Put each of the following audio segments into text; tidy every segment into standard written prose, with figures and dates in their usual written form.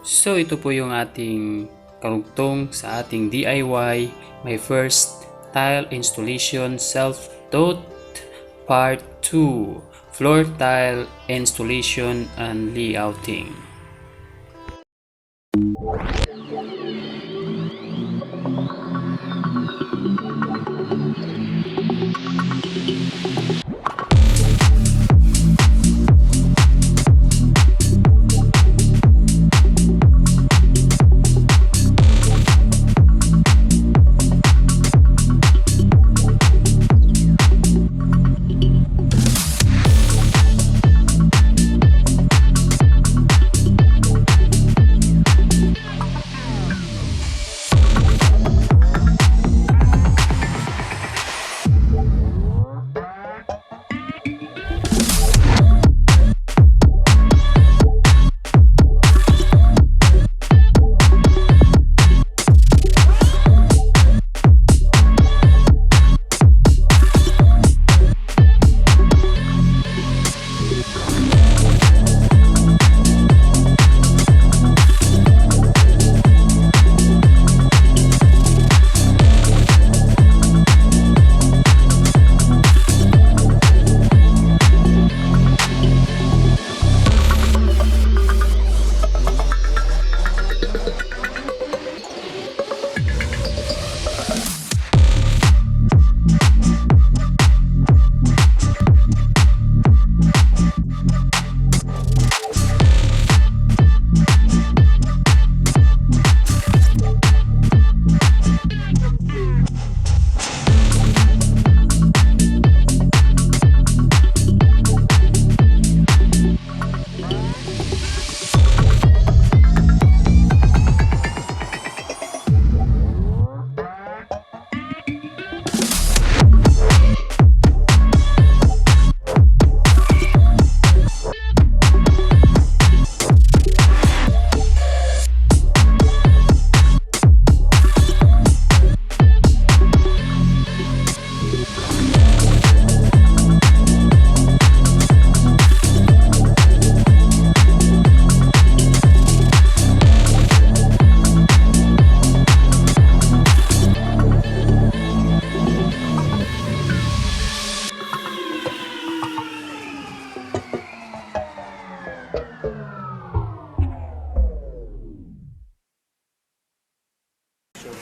So ito po yung ating karugtong sa ating DIY, my first tile installation self-taught part 2, floor tile installation and layouting.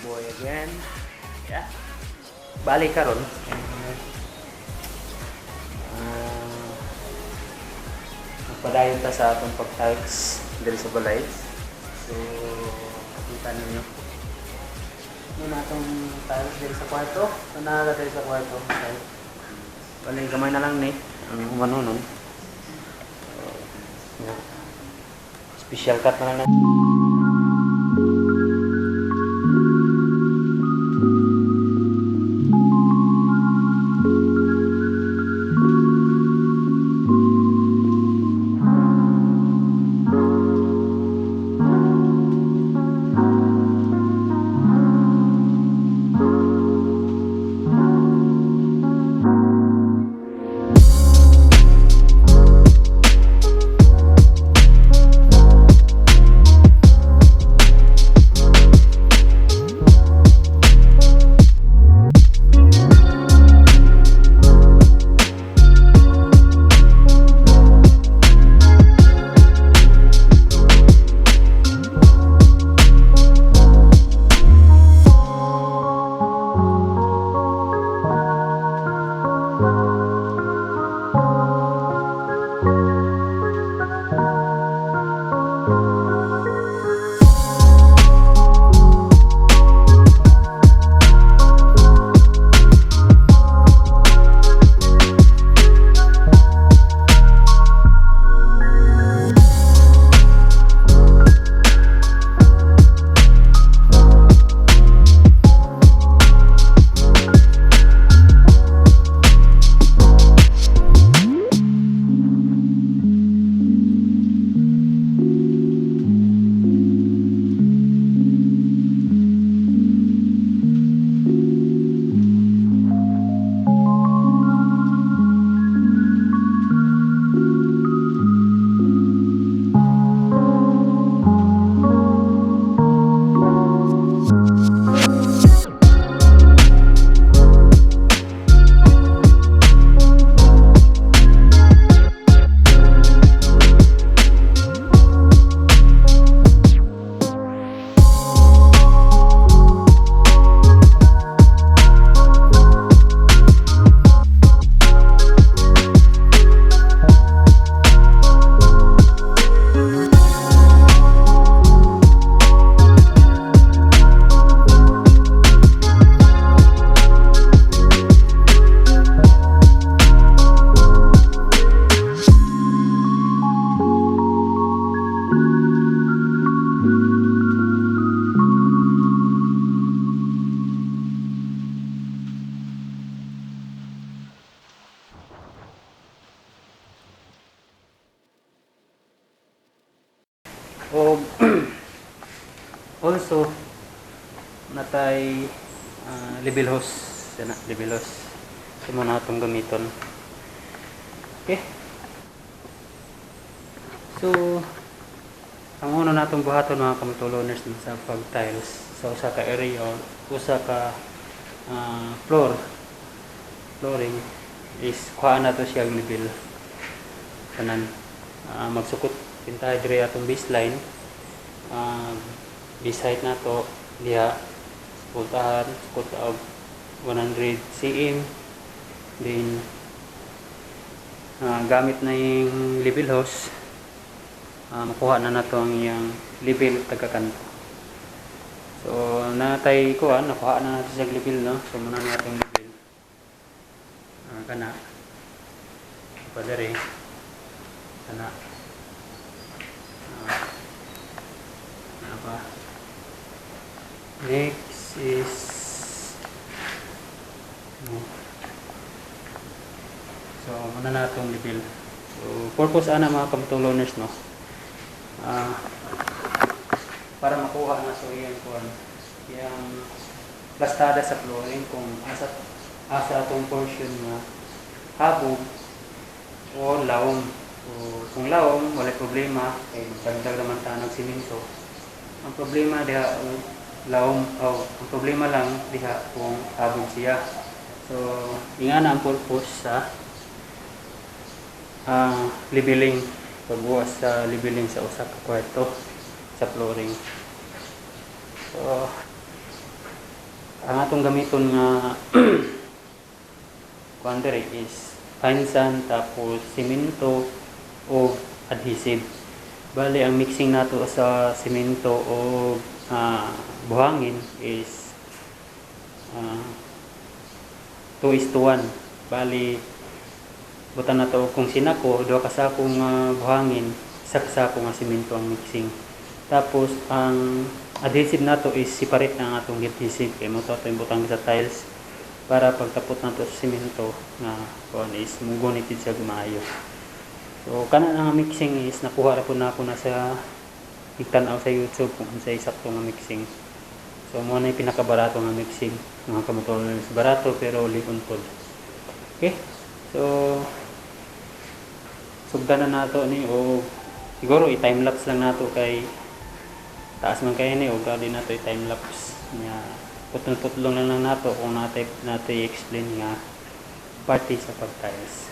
Boy again. Yeah. Balik karon. Nagpadayon ta sa atong pag-tiles diri sa balay. So, kita ninyo. Muna atong tiles diri sa kwarto. Nanaga diri sa kwarto. Okay. Balik gamay na lang ni ang manunon. Special cut na lang. O also natay level hose sana level hose imo na atong gamiton. Okay, so ang una natong buhaton mga kamutuloners sa pag tiles sa usa ka area o usa ka flooring is kuha na to siya level tanan. Magsukot pintahay dire atong baseline, base height na to diha pultahan sukot og 100 cm, then gamit na yung level hose, makuha na nato ang iyang level tagakanto. So natay kuha nakuha na nato sa level, no? So muna natong level kana padare kana apa next is so muna natong level. So purpose ana mga kamutuloners, no, para makuha na so iyang kuan yang plastada sa flooring kung asa atong portion na habog o lawom. So kung lawom wala problema kay magdagdag naman ta ng simento. Ang problema diha lawom ang problema lang diha kung habog siya. So ingana ang purpose sa leveling, pagbuwas sa leveling sa usa ka kwarto sa flooring. So ang atong gamiton nga quantity is fine sand tapos simento o adhesive. Bali ang mixing nato sa simento o buhangin is 2:1. Bali butan nato kung sinako duha ka sakong buhangin, isa ka sako nga simento ang mixing. Tapos ang adhesive nato is separate na ang atong adhesive kay mo to yung butang sa tiles para pagtapot nato sa simento na kuan is mugunitid siya maayo. So kana nga mixing is nakuha ra po na ako na sa igtan-aw sa YouTube kung sa sakto nga mixing. So mo na yung pinakabarato nga mixing mga kamutuloners, barato pero liuntod. Okay, so sugdan na nato ni o siguro i-time lapse lang nato kay taas man kay ni o gadi nato i-time lapse nya putol-putlong lang nato kung natay explain nga party sa pag-tiles.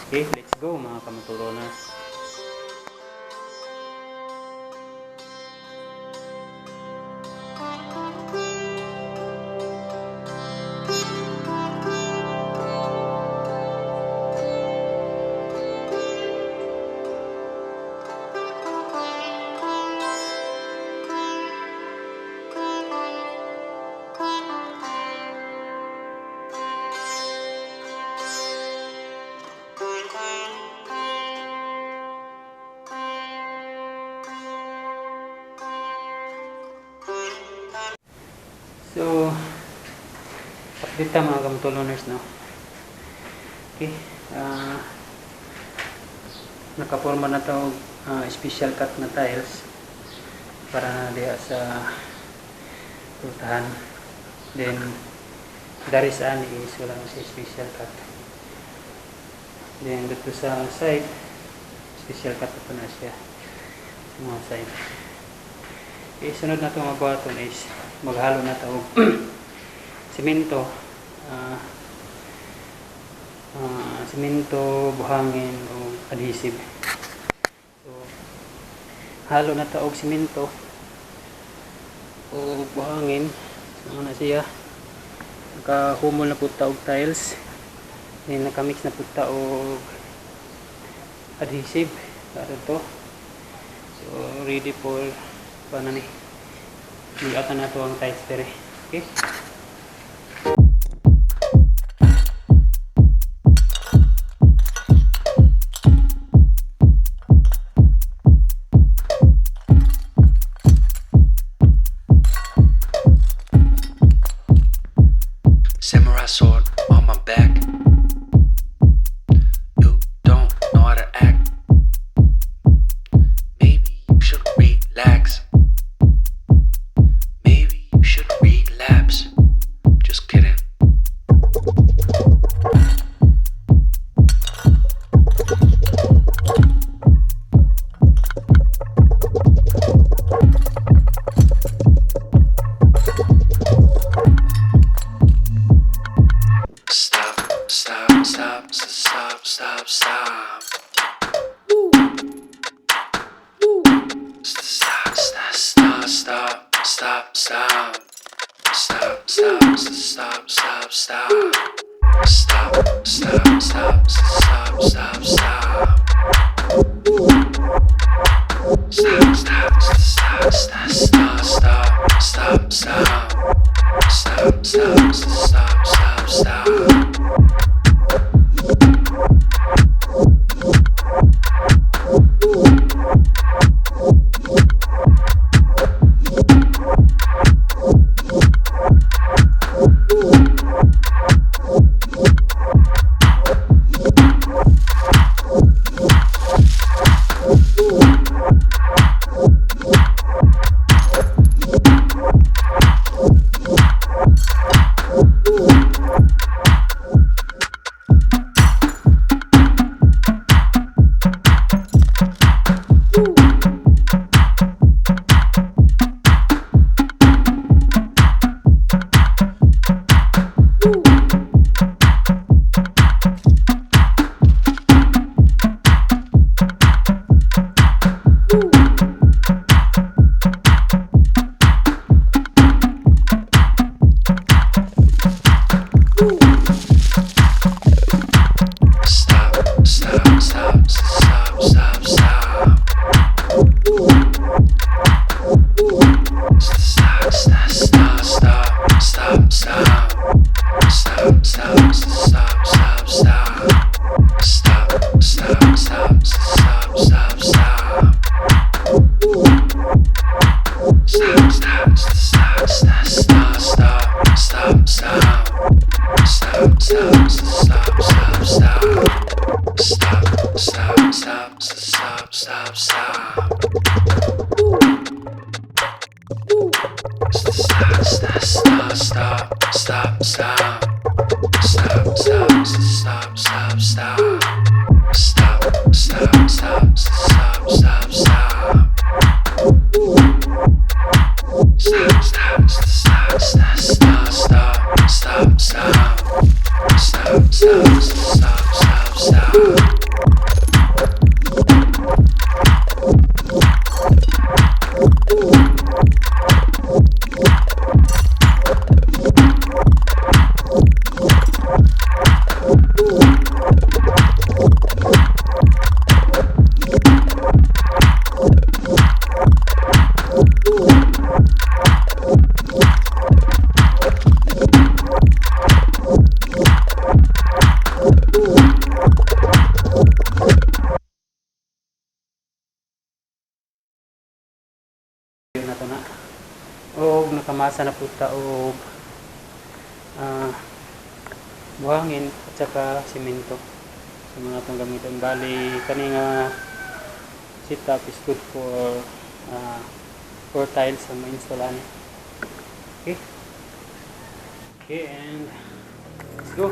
Okay, let's go mga kamutuloners. So, update ta mga kamutuloners, no? Okay, nakaporma na ito special cut na tiles para na diya sa pultahan. Then, dari saan is wala na siya special cut. Then, dito sa side, special cut ito na siya. Mga side. Okay, sunod na ito mga buhaton is maghalo na ito simento, simento, buhangin o adhesive. So halo na ito simento o buhangin. So na siya nakahumol na po ito tiles, then nakamix na po ito adhesive para ito. So ready for paano ni mag-ata na ito ang tiles dire. Okay, samurai sword on my back. You don't know how to act. Maybe you should read Na to na og nakamasa na puta og buhangin at saka simento sa mga itong gamitin. Bali kani nga setup is good for tiles sa ma-installan. Okay, and let's go.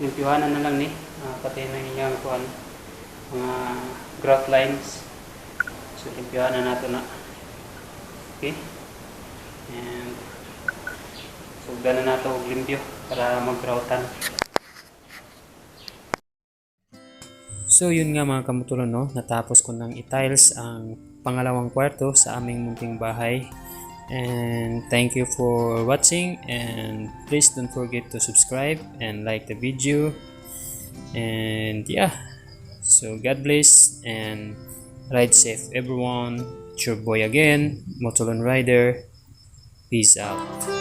limpyuhanan na lang ni pati na iyang kuan mga grout lines. So limpyuhanan nato na. Okay, and sugdan na nato og limpyo para mag-groutan. So yun nga mga kamutulon, no, natapos ko nang i-tiles ang pangalawang kwarto sa aming munting bahay. And thank you for watching, and please don't forget to subscribe and like the video. And yeah, so God bless and ride safe everyone. It's your boy again, Motolon Rider. Peace out.